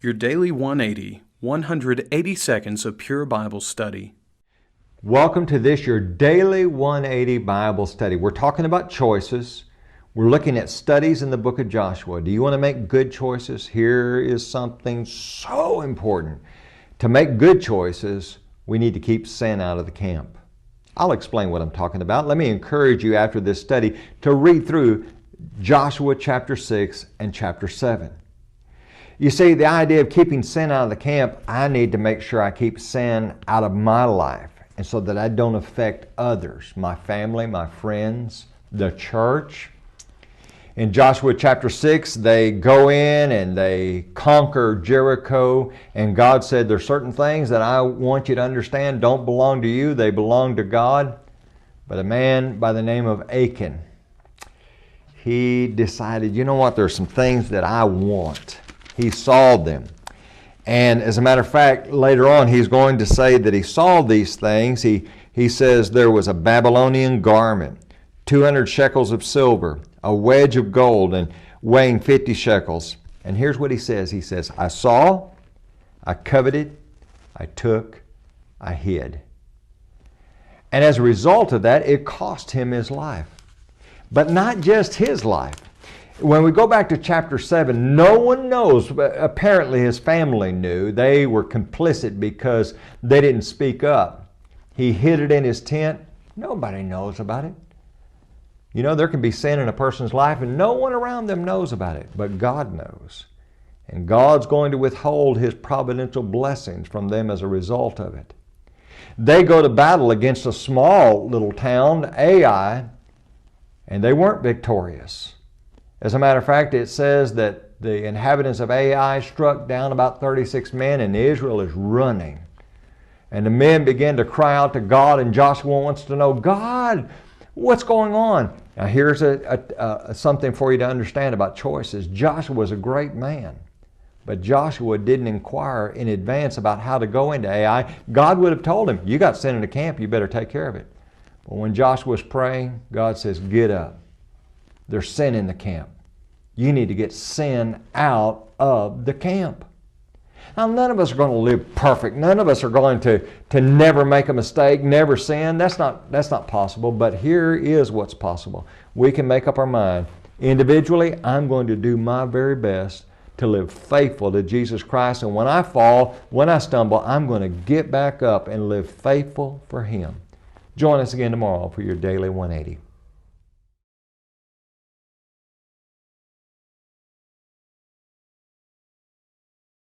Your Daily 180, 180 seconds of pure Bible study. Welcome to this, Your Daily 180 Bible study. We're talking about choices. We're looking at studies in the book of Joshua. Do you want to make good choices? Here is something so important. To make good choices, we need to keep sin out of the camp. I'll explain what I'm talking about. Let me encourage you after this study to read through Joshua chapter 6 and chapter 7. You see, the idea of keeping sin out of the camp, I need to make sure I keep sin out of my life, and so that I don't affect others, my family, my friends, the church. In Joshua chapter 6, they go in and they conquer Jericho, and God said, there's certain things that I want you to understand don't belong to you, they belong to God. But a man by the name of Achan, he decided, you know what, there's some things that I want. He saw them. And as a matter of fact, later on, he's going to say that he saw these things. He says there was a Babylonian garment, 200 shekels of silver, a wedge of gold, and weighing 50 shekels. And here's what he says. He says, I saw, I coveted, I took, I hid. And as a result of that, it cost him his life. But not just his life. When we go back to chapter 7, no one knows. Apparently his family knew. They were complicit because they didn't speak up. He hid it in his tent. Nobody knows about it. You know, there can be sin in a person's life and no one around them knows about it, but God knows. And God's going to withhold His providential blessings from them as a result of it. They go to battle against a small little town, Ai, and they weren't victorious. As a matter of fact, it says that the inhabitants of Ai struck down about 36 men, and Israel is running. And the men begin to cry out to God, and Joshua wants to know, God, what's going on? Now here's something for you to understand about choices. Joshua was a great man, but Joshua didn't inquire in advance about how to go into Ai. God would have told him, you got sin in the camp, you better take care of it. But when Joshua was praying, God says, get up. There's sin in the camp. You need to get sin out of the camp. Now, none of us are going to live perfect. None of us are going to never make a mistake, never sin. That's not possible, but here is what's possible. We can make up our mind. Individually, I'm going to do my very best to live faithful to Jesus Christ, and when I fall, when I stumble, I'm going to get back up and live faithful for Him. Join us again tomorrow for your Daily 180.